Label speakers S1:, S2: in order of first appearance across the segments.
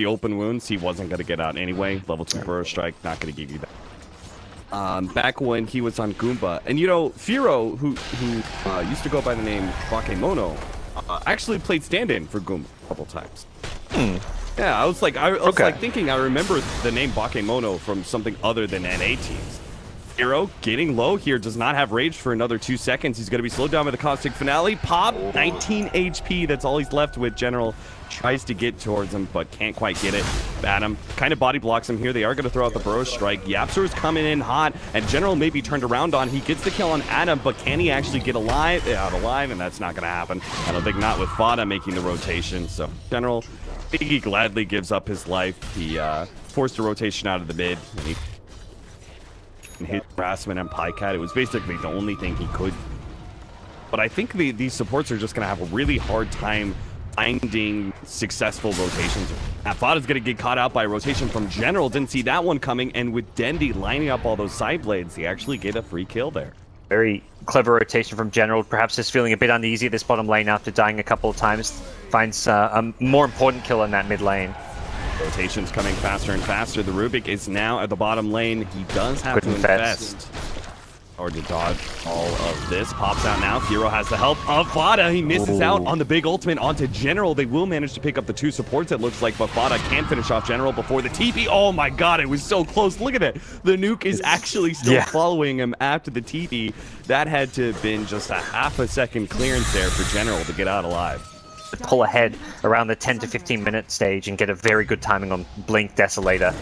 S1: the open wounds, he wasn't going to get out anyway. Level 2 burrow strike, not going to give you that. Back when he was on Goomba. And you know, Firo, who used to go by the name Bakemono, actually played stand-in for Goomba a couple times. Yeah, I was like thinking I remember the name Bakemono from something other than NA teams. Firo getting low here, does not have rage for another 2 seconds. He's going to be slowed down by the caustic finale. Pop, 19 HP, that's all he's left with. General tries to get towards him, but can't quite get it. Adam kind of body blocks him here. They are going to throw out the burrow strike. Yapzor's coming in hot, and General may be turned around on. He gets the kill on Adam, but can he actually get out alive? And that's not going to happen. I don't think not with Fada making the rotation. So General, I think he gladly gives up his life. He forced a rotation out of the mid. And he his harassment and Pycat, it was basically the only thing he could. But I think these supports are just going to have a really hard time finding successful rotations. Fada's going to get caught out by a rotation from General. Didn't see that one coming. And with Dendi lining up all those side blades, he actually get a free kill there.
S2: Very clever rotation from General. Perhaps just feeling a bit uneasy this bottom lane after dying a couple of times. Finds a more important kill in that mid lane.
S1: Rotations coming faster and faster. The Rubik is now at the bottom lane. He does have to invest or to dodge all of this. Pops out now. Firo has the help of Fada. He misses out on the big ultimate onto General. They will manage to pick up the 2 supports, it looks like, but Fada can finish off General before the TP. Oh my god, it was so close. Look at it. The nuke is actually still following him after the TP. That had to have been just a half a second clearance there for General to get out alive.
S2: Pull ahead around the 10 to 15 minute stage and get a very good timing on Blink Desolator.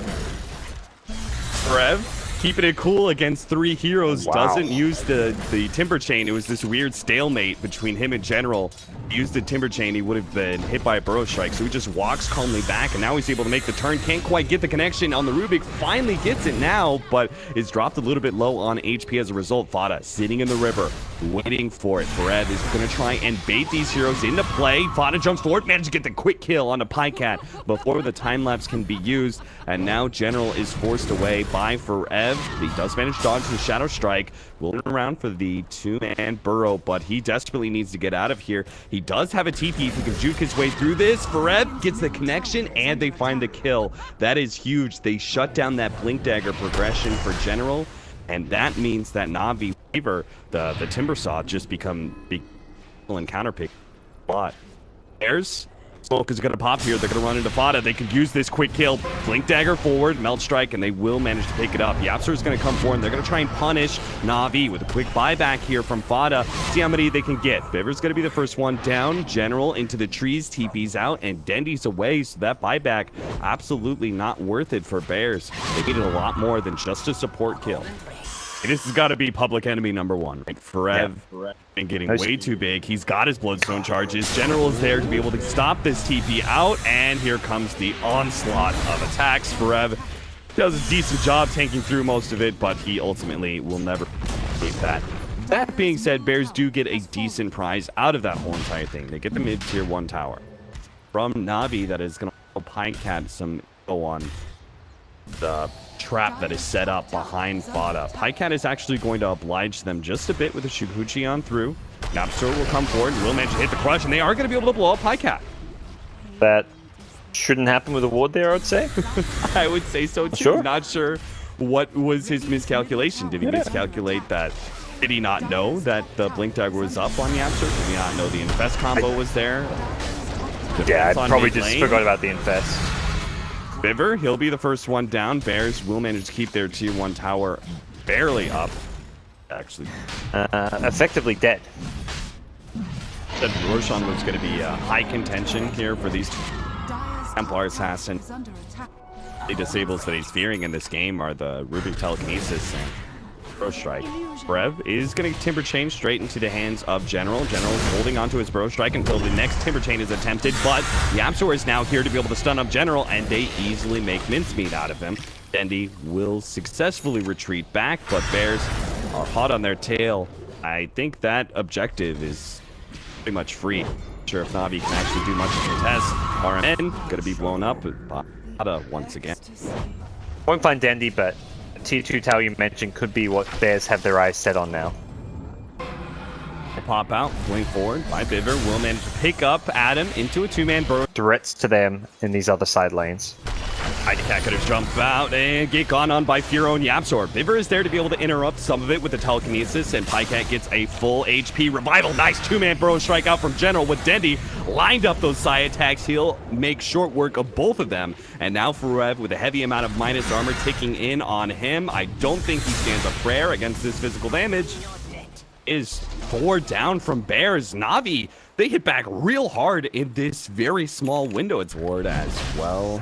S1: Rev keeping it cool against 3 heroes. Doesn't use the Timber Chain. It was this weird stalemate between him and General. He used the Timber Chain, he would have been hit by a burrow strike, so he just walks calmly back, and now he's able to make the turn. Can't quite get the connection on the Rubik. Finally gets it now, but it's dropped a little bit low on HP as a result. Fada sitting in the river, waiting for it. Brev is going to try and bait these heroes into play. Fada jumps forward, managed to get the quick kill onto Pycat before the time lapse can be used, and now General is forced away by Forev. He does manage to dodge the Shadow Strike, rolling around for the 2-man burrow, but he desperately needs to get out of here. He does have a TP if he can juke his way through this. Forev gets the connection, and they find the kill. That is huge. They shut down that Blink Dagger progression for General, and that means that NaVi Weaver, the Timber Saw, just become big and counterpick a lot. There's smoke is going to pop here. They're going to run into Fada. They could use this quick kill. Blink Dagger forward, Melt Strike, and they will manage to pick it up. Yapzor is going to come forward, and they're going to try and punish NaVi with a quick buyback here from Fada. See how many they can get. Biver's going to be the first one down. General into the trees, TP's out, and Dendi's away, so that buyback absolutely not worth it for Bears. They needed a lot more than just a support kill. This has got to be public enemy number 1, right? Forev and getting way too big. He's got his Bloodstone charges. General is there to be able to stop this TP out, and here comes the onslaught of attacks. Forev does a decent job tanking through most of it, but he ultimately will never beat that. That being said, Bears do get a decent prize out of that whole entire thing. They get the mid-tier 1 tower from NaVi that is going to Pycat some info on the trap that is set up behind Fada. Pycat is actually going to oblige them just a bit with a Shukuchi on through. Napster will come forward and will manage to hit the crush, and they are going to be able to blow up Pycat.
S2: That shouldn't happen with a ward there, I would say.
S1: I would say so too. Sure. Not sure what was his miscalculation. Did he miscalculate that? Did he not know that the Blink Dagger was up on Yapster? Did he not know the Infest combo was there?
S2: Yeah, I probably just forgot about the Infest.
S1: Biver, he'll be the first one down. Bears will manage to keep their tier 1 tower barely up. Actually,
S2: effectively dead.
S1: Said Roshan was going to be high contention here for these two. Templar Assassin. The disables that he's fearing in this game are the Rubik Telekinesis and Burrow Strike. Brev is going to Timber Chain straight into the hands of General. General is holding onto his Burrow Strike until the next Timber Chain is attempted, but Yapzor is now here to be able to stun up General, and they easily make mincemeat out of him. Dendi will successfully retreat back, but Bears are hot on their tail. I think that objective is pretty much free. Not sure if NaVi can actually do much to contest. RMN going to be blown up by Fada once again.
S2: Won't find Dendi, but Tier 2 tower you mentioned could be what Bears have their eyes set on now.
S1: pop out, going forward by Biver. Will manage to pick up Adam into a two-man burrow.
S2: Threats to them in these other side lanes.
S1: Cat could jump out and get gone on by Furo and Yapzor. Biver is there to be able to interrupt some of it with the telekinesis, and Pycat gets a full HP revival. Nice two-man burrow strike out from General with Dendy. Lined up those side attacks. He'll make short work of both of them. And now Furev with a heavy amount of minus armor ticking in on him. I don't think he stands a prayer against this physical damage. Is 4 down from Bears. NaVi, they hit back real hard in this very small window. It's Ward as well.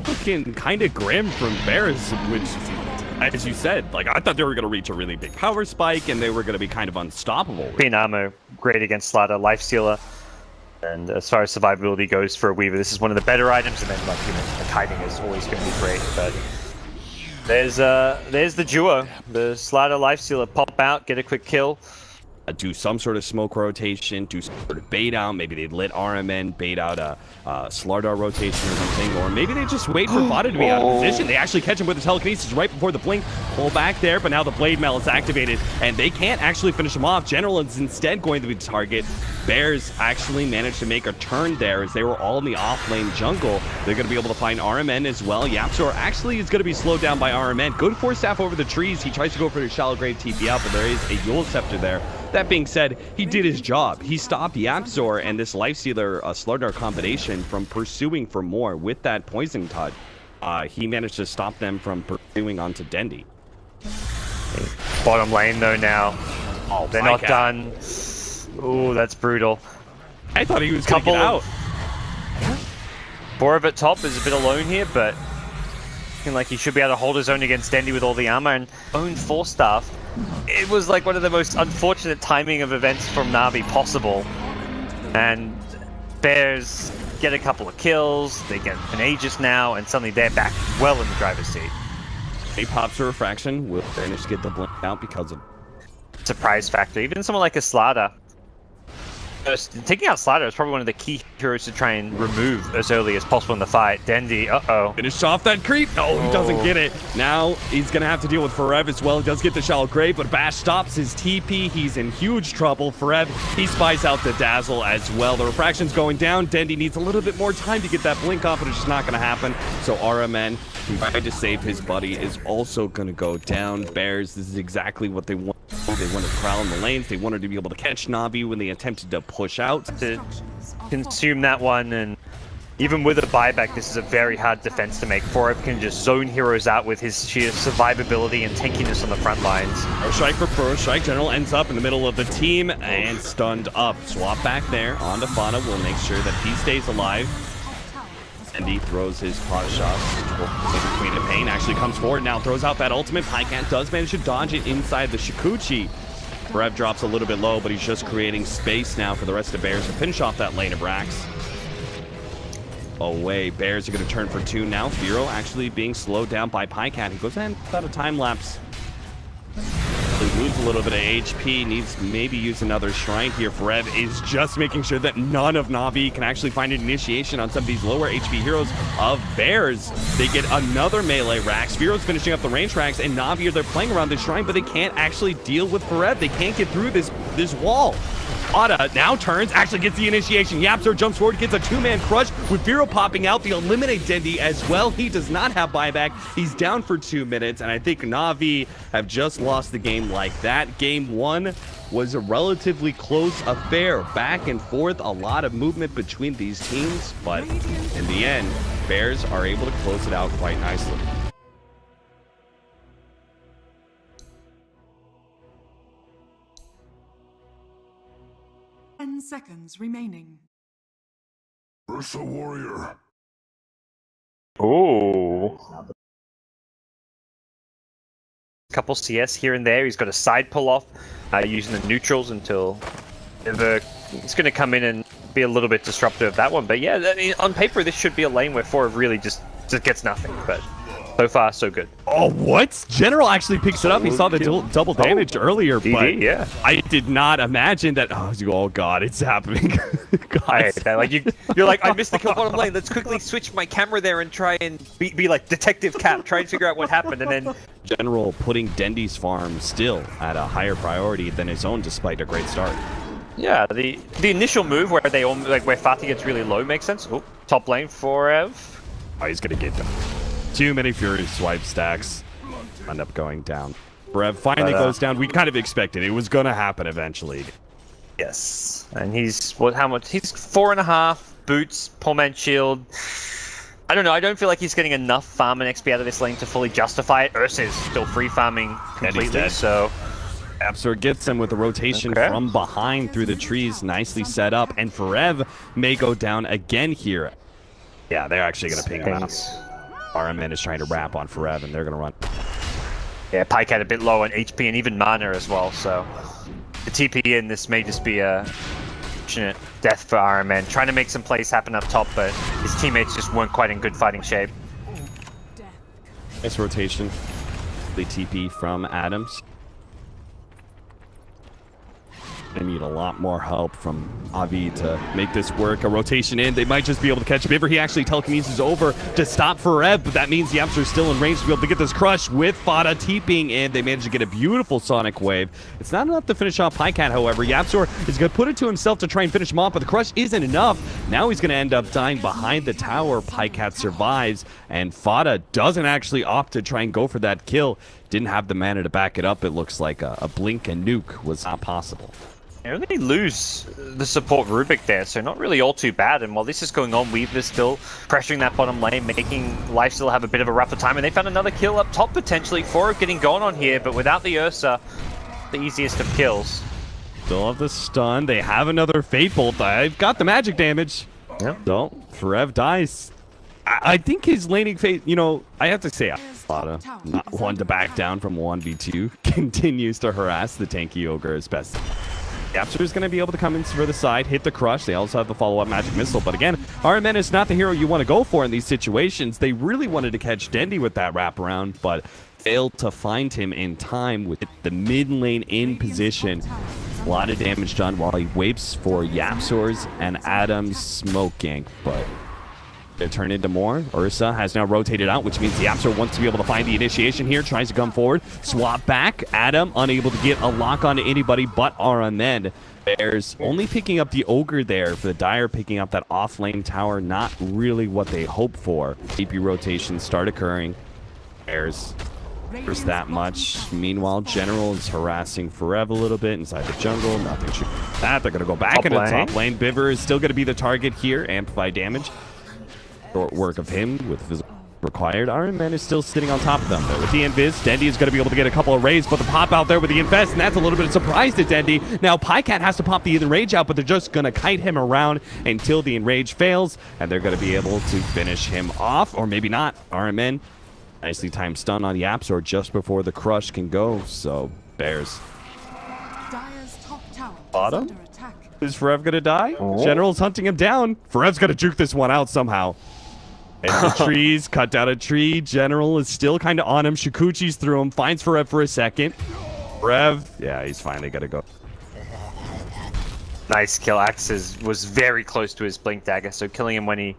S1: Looking kind of grim from Bears, which, as you said, like, I thought they were going to reach a really big power spike and they were going to be kind of unstoppable.
S2: Being ammo, great against Slaughter, Life Stealer. And as far as survivability goes for a Weaver, this is one of the better items. And then, like, you know, the kiting is always going to be great. But there's the duo, the Slaughter, Life Stealer, pop out, get a quick kill.
S1: Do some sort of smoke rotation, do some sort of bait out. Maybe they lit RMN, bait out a Slardar rotation or something, or maybe they just wait for Vada to be out of position. They actually catch him with the telekinesis right before the blink, pull back there, but now the blade mail is activated, and they can't actually finish him off. General is instead going to be the target. Bears actually managed to make a turn there as they were all in the off-lane jungle. They're going to be able to find RMN as well. Yapzor actually is going to be slowed down by RMN. Good force staff over the trees. He tries to go for the shallow grave TP out, but there is a Yule Scepter there. That being said, he did his job. He stopped Yapzor and this Lifestealer Slardar combination from pursuing for more with that Poison Touch. He managed to stop them from pursuing onto Dendy.
S2: Bottom lane though now.
S1: Oh,
S2: they're not done. Ooh, that's brutal.
S1: I thought he was going to get out.
S2: Borav at top is a bit alone here, but looking like he should be able to hold his own against Dendy with all the armor and own 4-staff. It was like one of the most unfortunate timing of events from NaVi possible. And Bears get a couple of kills, they get an Aegis now, and suddenly they're back well in the driver's seat.
S1: He pops a refraction, will manage to get the blink out because of
S2: surprise factor. Even someone like a Slaughter. Taking out Slaughter is probably one of the key heroes to try and remove as early as possible in the fight. Dendy,
S1: finished off that creep. No, he doesn't get it. Now he's going to have to deal with Furev as well. He does get the shallow grave, but Bash stops his TP. He's in huge trouble. Furev, he spies out the Dazzle as well. The refraction's going down. Dendy needs a little bit more time to get that blink off, but it's just not going to happen. So RMN, who tried to save his buddy, is also going to go down. Bears, this is exactly what they want. They want to prowl in the lanes. They wanted to be able to catch NaVi when they attempted to push out.
S2: To consume that one, and even with a buyback, this is a very hard defense to make. Forev can just zone heroes out with his sheer survivability and tankiness on the front lines.
S1: Pro strike for Pro strike. General ends up in the middle of the team and stunned up. Swap back there onto Fana. Will make sure that he stays alive. And he throws his pot shots. Queen of Pain actually comes forward now, throws out that ultimate. Pycat does manage to dodge it inside the Shikuchi. Brev drops a little bit low, but he's just creating space now for the rest of Bears to finish off that lane of Rax. Away, Bears are going to turn for 2 now. Firo actually being slowed down by Pycat. He goes in without a time lapse. He loses a little bit of HP, needs to maybe use another shrine here. Furev is just making sure that none of NaVi can actually find an initiation on some of these lower HP heroes of Bears. They get another melee Rax. Firo's finishing up the range Rax, and NaVi they're playing around this shrine, but they can't actually deal with Furev. They can't get through this wall. Ada now turns, actually gets the initiation. Yapzor jumps forward, gets a 2-man crush with Firo popping out. They eliminate Dendy as well. He does not have buyback. He's down for 2 minutes, and I think NaVi have just lost the game like that. Game 1 was a relatively close affair. Back and forth, a lot of movement between these teams, but in the end, Bears are able to close it out quite nicely.
S3: Seconds remaining.
S4: Ursa Warrior.
S2: Ooh. Couple CS here and there. He's got a side pull off using the neutrals until it's going to come in and be a little bit disruptive of that one. But yeah, I mean, on paper, this should be a lane where Forev really just gets nothing. But so far, so good.
S1: Oh, what? General actually picks it up. He saw the double damage earlier, but
S2: yeah.
S1: I did not imagine that. Oh God, it's happening.
S2: I hate that. Like you're like, I missed the kill bottom lane. Let's quickly switch my camera there and try and be like Detective Cap, try and figure out what happened, and then
S1: General putting Dendy's farm still at a higher priority than his own, despite a great start.
S2: Yeah, the initial move where they where Fatih gets really low makes sense. Oh, top lane for Ev.
S1: Oh, he's gonna get them. Too many Fury swipe stacks end up going down. Brev finally goes down. We kind of expected it was gonna happen eventually.
S2: Yes, and he's how much? He's 4.5 boots, poor man shield. I don't know. I don't feel like he's getting enough farm and XP out of this lane to fully justify it. Ursa is still free farming completely, so.
S1: YapzOr gets him with a rotation from behind through the trees, nicely set up, and Forev may go down again here. Yeah, they're actually going to ping him out. RMN is trying to wrap on Forev, and they're going to run.
S2: Yeah, Pyke had a bit low on HP and even mana as well, so the TP in this may just be a fortunate death for RMN. Trying to make some plays happen up top, but his teammates just weren't quite in good fighting shape.
S1: Nice rotation. The TP from Adams. They need a lot more help from Avi to make this work. A rotation in, they might just be able to catch Biver. He actually telekinesis over to stop Forev, but that means YapzOr is still in range to be able to get this crush with Fada TPing in. They managed to get a beautiful Sonic Wave. It's not enough to finish off Pycat, however. YapzOr is going to put it to himself to try and finish him off, but the crush isn't enough. Now he's going to end up dying behind the tower. Pycat survives, and Fada doesn't actually opt to try and go for that kill. Didn't have the mana to back it up. It looks like a blink and nuke was not possible.
S2: They only lose the support Rubik there, so not really all too bad. And while this is going on, Weaver's still pressuring that bottom lane, making Lifesteal have a bit of a rougher time. And they found another kill up top potentially. 4 getting going on here, but without the Ursa, the easiest of kills.
S1: Still have the stun. They have another Fate Bolt. They've got the magic damage.
S2: Yeah.
S1: So, Forev dies. I think his laning phase, you know, I have to say, Fada, not one to back down from 1v2, continues to harass the tanky ogre as best. YapzOr is going to be able to come in for the side, hit the crush. They also have the follow-up magic missile. But again, RMN is not the hero you want to go for in these situations. They really wanted to catch Dendy with that wraparound, but failed to find him in time with the mid lane in position. A lot of damage done while he waits for YapzOr's and Adam's smoke gank, but they turn into more. Ursa has now rotated out, which means YapzOr wants to be able to find the initiation here, tries to come forward, swap back. Adam unable to get a lock onto anybody but RMN. Bears only picking up the ogre there for the Dire, picking up that off lane tower, not really what they hoped for. AP rotations start occurring. Bears first that much. Meanwhile, General is harassing Forev a little bit inside the jungle. Nothing should that. They're going to go back into top lane. Biver is still going to be the target here. Amplify damage. Short work of him with physical required. RMN is still sitting on top of them though. With the Invis, Dendy is going to be able to get a couple of raids, but the pop out there with the Infest, and that's a little bit of surprise to Dendy. Now Pycat has to pop the Enrage out, but they're just going to kite him around until the Enrage fails, and they're going to be able to finish him off, or maybe not. RMN, nicely timed stun on YapzOr just before the crush can go, so Bears.
S3: Dire's top tower
S1: Bottom?
S3: is under attack.
S1: Is Forev going to die? General's hunting him down. Forev's going to juke this one out somehow. And the trees, cut down a tree. General is still kind of on him. Shikuchi's through him. Finds Forev for a second. Forev, yeah, he's finally got to go.
S2: Nice kill. Axe was very close to his Blink Dagger, so killing him when he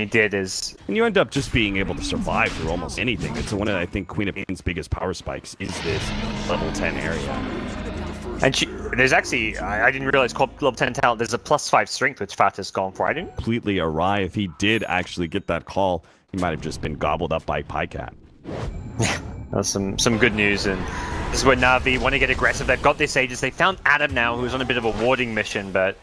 S2: did is...
S1: And you end up just being able to survive through almost anything. It's one of, I think, Queen of Pain's biggest power spikes is this level 10 area.
S2: And there's actually, I didn't realize, called level 10 talent, there's a +5 strength, which Fatih's gone for. I didn't...
S1: Completely awry. If he did actually get that call, he might have just been gobbled up by Pycat.
S2: That's some good news, and this is where NaVi want to get aggressive. They've got this Aegis. They found Adam now, who's on a bit of a warding mission, but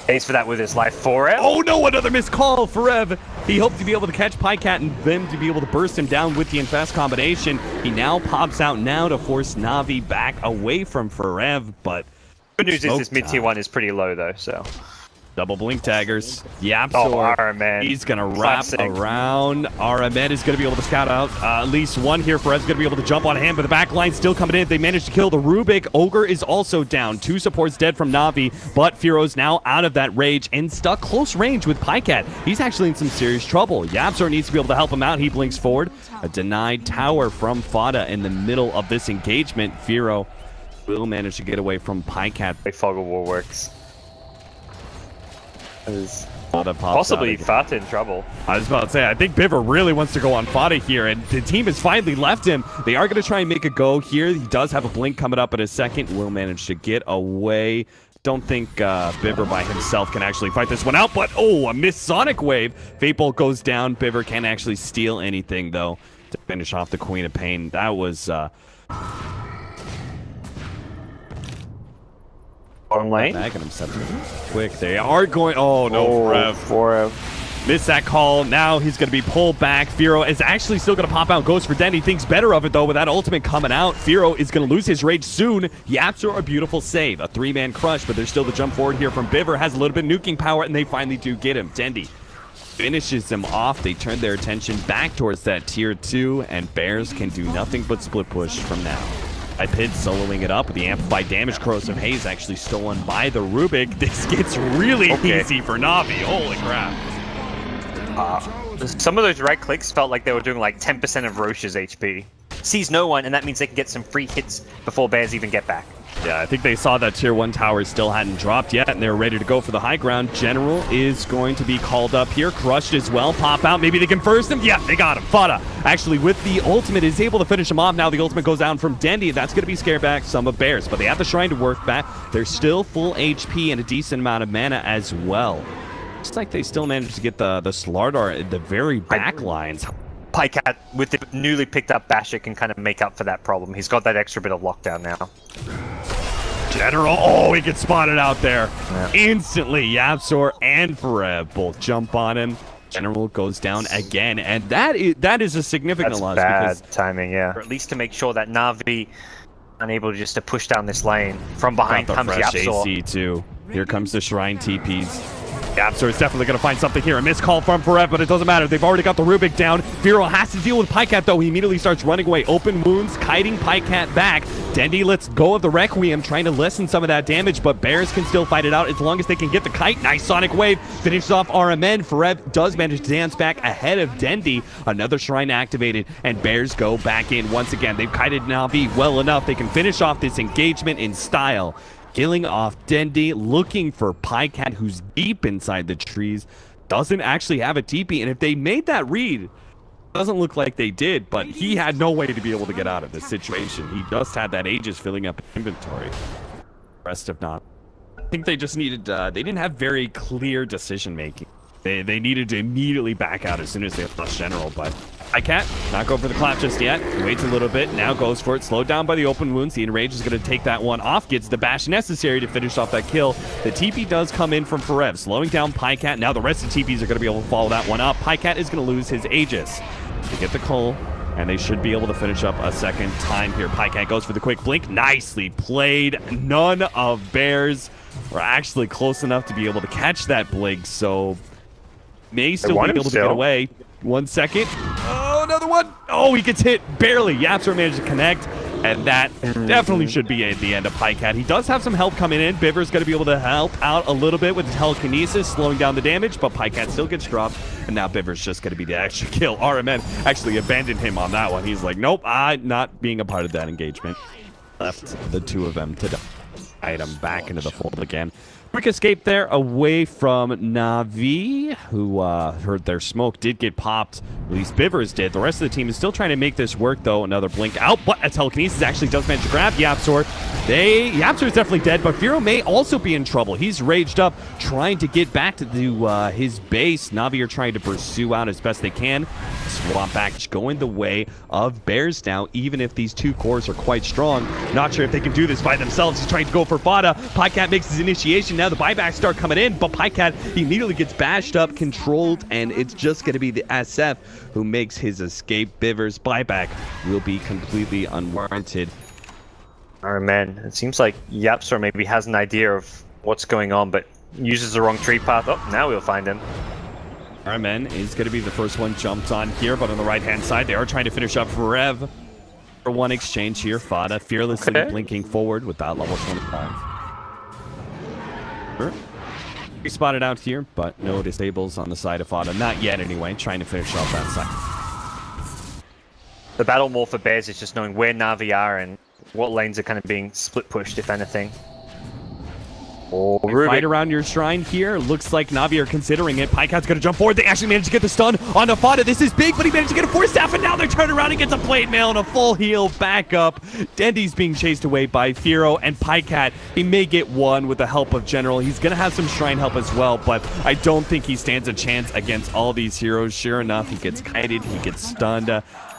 S2: thanks for that with his life. Forev.
S1: Oh no, another missed call. Forev. He hoped to be able to catch Pycat and them to be able to burst him down with the Infest combination. He now pops out now to force NaVi back away from Forev, but
S2: good news is this mid-tier 1 is pretty low though, so...
S1: Double blink daggers. YapzOr,
S2: RMN.
S1: he's going to wrap around. RMN is going to be able to scout out at least one here. Forev's going to be able to jump on him, but the back line still coming in. They managed to kill the Rubik. Ogre is also down. 2 supports dead from NaVi, but Firo's now out of that rage and stuck close range with Pycat. He's actually in some serious trouble. YapzOr needs to be able to help him out. He blinks forward. A denied tower from Fada in the middle of this engagement. Firo will manage to get away from Pycat.
S2: Fog of War works.
S1: Fada pops
S2: Possibly
S1: out again.
S2: Fata in trouble.
S1: I was about to say, I think Biver really wants to go on Fada here, and the team has finally left him. They are going to try and make a go here. He does have a blink coming up in a second. Will manage to get away. Don't think Biver by himself can actually fight this one out, but oh, a missed Sonic Wave. Fate Bolt goes down. Biver can't actually steal anything, though, to finish off the Queen of Pain. That was...
S2: Bottom lane.
S1: bagging him something quick. They are going... Oh, no,
S2: Forev.
S1: Missed that call. Now he's going to be pulled back. Firo is actually still going to pop out. Goes for Den. He thinks better of it, though, with that ultimate coming out. Firo is going to lose his rage soon. Yapzor, a beautiful save. A 3-man crush, but there's still the jump forward here from Biver. Has a little bit of nuking power, and they finally do get him. Dendi finishes him off. They turn their attention back towards that tier 2, and Bears can do nothing but split push from now. Pid soloing it up with the amplified damage. Corrosive Haze actually stolen by the Rubik. This gets really easy for NaVi. Holy crap.
S2: Some of those right clicks felt like they were doing like 10% of Roche's HP. Sees no one, and that means they can get some free hits before Bears even get back.
S1: Yeah, I think they saw that tier 1 tower still hadn't dropped yet, and they're ready to go for the high ground. General is going to be called up here. Crushed as well. Pop out. Maybe they can first him. Yeah, they got him. Fada actually with the ultimate is able to finish him off. Now the ultimate goes down from Dendi. That's going to be scare back some of Bears, but they have the Shrine to work back. They're still full HP and a decent amount of mana as well. Looks like they still managed to get the Slardar at the very back lines.
S2: Pycat, with the newly picked up Basher, can kind of make up for that problem. He's got that extra bit of lockdown now.
S1: General, oh, he gets spotted out there. Yeah. Instantly, Yapzor and Forev both jump on him. General goes down again, and that is a significant loss.
S2: That's bad timing, yeah. Or at least to make sure that NaVi unable just to push down this lane. From behind comes Yapzor.
S1: AC too. Here comes the Shrine TPs. Yapzor is definitely going to find something here. A missed call from Forev, but it doesn't matter. They've already got the Rubik down. Firo has to deal with Pycat, though. He immediately starts running away. Open wounds, kiting Pycat back. Dendi lets go of the Requiem, trying to lessen some of that damage, but Bears can still fight it out as long as they can get the kite. Nice Sonic Wave. Finishes off RMN. Forev does manage to dance back ahead of Dendi. Another Shrine activated, and Bears go back in once again. They've kited NaVi well enough. They can finish off this engagement in style. Killing off Dendi, looking for Pycat, who's deep inside the trees. Doesn't actually have a TP, and if they made that read, doesn't look like they did, but he had no way to be able to get out of this situation. He just had that Aegis filling up inventory. Rest of not. I think they just needed, they didn't have very clear decision making. They needed to immediately back out as soon as they lost General, but Pycat, not going for the clap just yet. Waits a little bit, now goes for it. Slowed down by the open wounds. The Enrage is going to take that one off. Gets the bash necessary to finish off that kill. The TP does come in from Forev, slowing down Pycat. Now the rest of the TPs are going to be able to follow that one up. Pycat is going to lose his Aegis. They get the cull, and they should be able to finish up a second time here. Pycat goes for the quick blink. Nicely played. None of Bears were actually close enough to be able to catch that blink, so may still be able to get away. 1 second. Oh, another one. Oh, he gets hit barely. Yapzor managed to connect, and that definitely should be at the end of Pycat. He does have some help coming in. Biver's going to be able to help out a little bit with the telekinesis, slowing down the damage, but Pycat still gets dropped, and now Biver's just going to be the extra kill. RMN actually abandoned him on that one. He's like, nope, I'm not being a part of that engagement. Left the two of them to item back into the fold again. Quick escape there away from NaVi, who heard their smoke, did get popped. At least Bivers did. The rest of the team is still trying to make this work, though. Another blink out, but a telekinesis actually does manage to grab Yapzor. Yapzor is definitely dead, but Firo may also be in trouble. He's raged up, trying to get back to his base. NaVi are trying to pursue out as best they can. Swap back, going the way of Bears now, even if these two cores are quite strong. Not sure if they can do this by themselves. He's trying to go for Fada. Pycat makes his initiation. Now the buybacks start coming in, but Pycat, he immediately gets bashed up, controlled, and it's just going to be the SF who makes his escape. Bivers' buyback will be completely unwarranted.
S2: Oh man, it seems like Yapzor maybe has an idea of what's going on, but uses the wrong tree path. Oh, now we'll find him.
S1: RMN is going to be the first one jumped on here, but on the right-hand side, they are trying to finish up Rev. For one exchange here, Fada fearlessly blinking forward with that level 25. He spotted out here, but no disables on the side of Fada. Not yet, anyway. Trying to finish off that side.
S2: The battle more for Bears is just knowing where NaVi are and what lanes are kind of being split pushed, if anything. Oh,
S1: Right around your shrine here. Looks like NaVi are considering it. Pycat's going to jump forward. They actually managed to get the stun on Fada. This is big, but he managed to get a force staff, and now they're turning around and gets a blade mail and a full heal back up. Dendi's being chased away by Firo, and Pycat, he may get one with the help of General. He's going to have some shrine help as well, but I don't think he stands a chance against all these heroes. Sure enough, he gets kited, he gets stunned,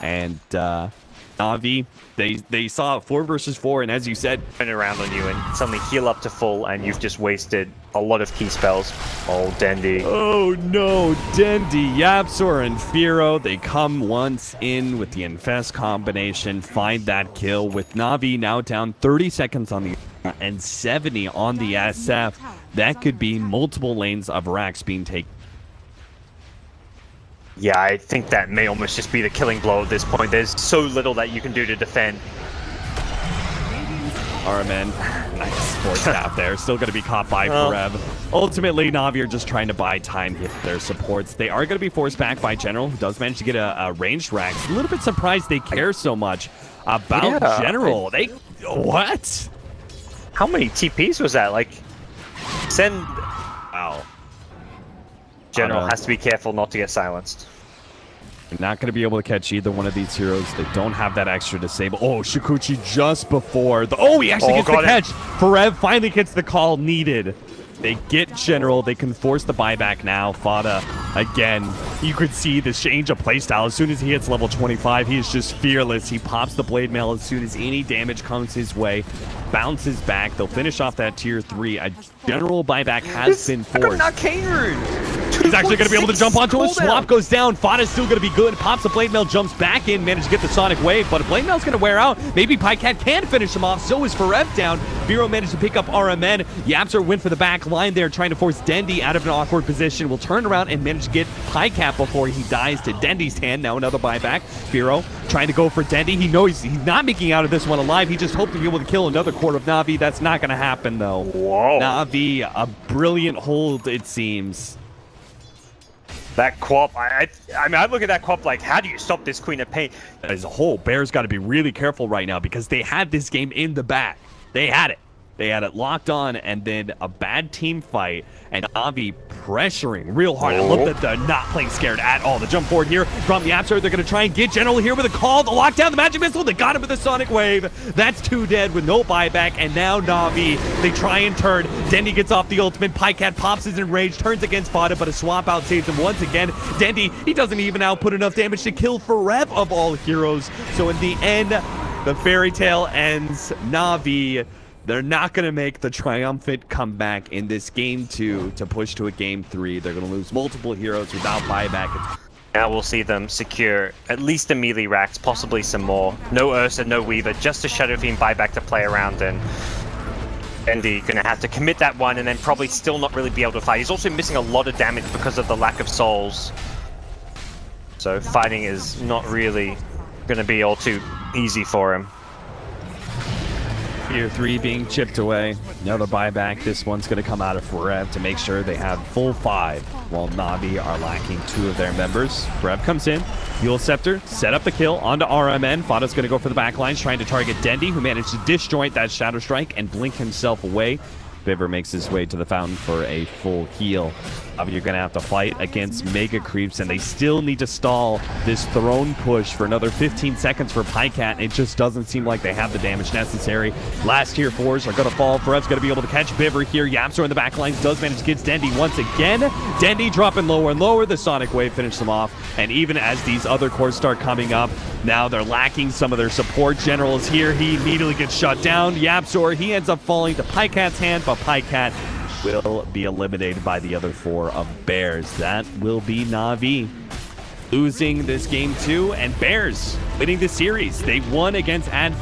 S1: and NaVi, they saw it 4 versus 4, and as you said,
S2: turn around on you and suddenly heal up to full, and you've just wasted a lot of key spells. Oh, Dendi.
S1: Oh no, Dendi, YapzOr, and Firo, they come once in with the Infest combination, find that kill with NaVi now down 30 seconds on the and 70 on the SF. That could be multiple lanes of racks being taken.
S2: Yeah, I think that may almost just be the killing blow at this point. There's so little that you can do to defend.
S1: Armen, nice force out there. Still going to be caught by Forev. Ultimately, NaVi are just trying to buy time here. Their supports, they are going to be forced back by General, who does manage to get a ranged Rax. A little bit surprised they care so much about General. What?
S2: How many TPs was that? Like, send...
S1: Wow.
S2: General has to be careful not to get silenced.
S1: They're not going to be able to catch either one of these heroes. They don't have that extra disable. Oh, Shukuchi just before the... Oh, he actually gets the catch. Forev finally gets the call needed. They get General. They can force the buyback now. Fada, again, you could see the change of playstyle. As soon as he hits level 25, he is just fearless. He pops the blade mail as soon as any damage comes his way. Bounces back. They'll finish off that tier 3. A General buyback has been forced.
S2: I got an arcane rune.
S1: He's actually going to be able to jump onto it. Swap goes down. Fada's still going to be good. Pops the blade mail, jumps back in, managed to get the sonic wave, but a blade mail's going to wear out. Maybe Pycat can finish him off. So is Forev down. Firo managed to pick up RMN. YapzOr went for the back line there, trying to force Dendi out of an awkward position. Will turn around and manage to get Pycat before he dies to Dendi's hand. Now another buyback. Firo trying to go for Dendi. He knows he's not making out of this one alive. He just hoped to be able to kill another core of NaVi. That's not going to happen, though.
S2: Whoa.
S1: NaVi, a brilliant hold, it seems.
S2: That Quap, I mean, I look at that Quap like, how do you stop this Queen of Pain?
S1: As a whole, Bears got to be really careful right now because they had this game in the bag. They had it. They had it locked on, and then a bad team fight, and NaVi pressuring real hard. I love that they're not playing scared at all. The jump forward here from YapzOr. They're going to try and get General here with a call. The lockdown, the magic missile. They got him with the sonic wave. That's 2 dead with no buyback, and now NaVi, they try and turn. Dendi gets off the ultimate. Pycat pops his enrage, turns against Fada, but a swap out saves him once again. Dendi, he doesn't even output enough damage to kill Forev of all heroes. So in the end, the fairy tale ends. NaVi, they're not going to make the triumphant comeback in this game 2 to push to a game 3. They're going to lose multiple heroes without buyback.
S2: Now we'll see them secure at least a melee Rax, possibly some more. No Ursa, no Weaver, just a Shadow Fiend buyback to play around in. Dendi going to have to commit that one and then probably still not really be able to fight. He's also missing a lot of damage because of the lack of souls. So fighting is not really going to be all too easy for him.
S1: Tier 3 being chipped away. Another buyback. This one's going to come out of Forev to make sure they have full 5, while NaVi are lacking 2 of their members. Forev comes in. Mule Scepter, set up the kill onto RMN. Fada's going to go for the backlines, trying to target Dendi, who managed to disjoint that Shadow Strike and blink himself away. Biver makes his way to the fountain for a full heal. You're going to have to fight against Mega Creeps, and they still need to stall this throne push for another 15 seconds for Pycat. It just doesn't seem like they have the damage necessary. Last tier 4s are going to fall. Forev's going to be able to catch Biver here. YapzOr in the back lines does manage to get Dendi once again. Dendi dropping lower and lower. The Sonic Wave finishes them off. And even as these other cores start coming up, now they're lacking some of their support. General is here. He immediately gets shut down. YapzOr, he ends up falling to Pycat's hand, but Pycat will be eliminated by the other 4 of Bears. That will be NaVi losing this game 2, and Bears winning the series. They won against Ad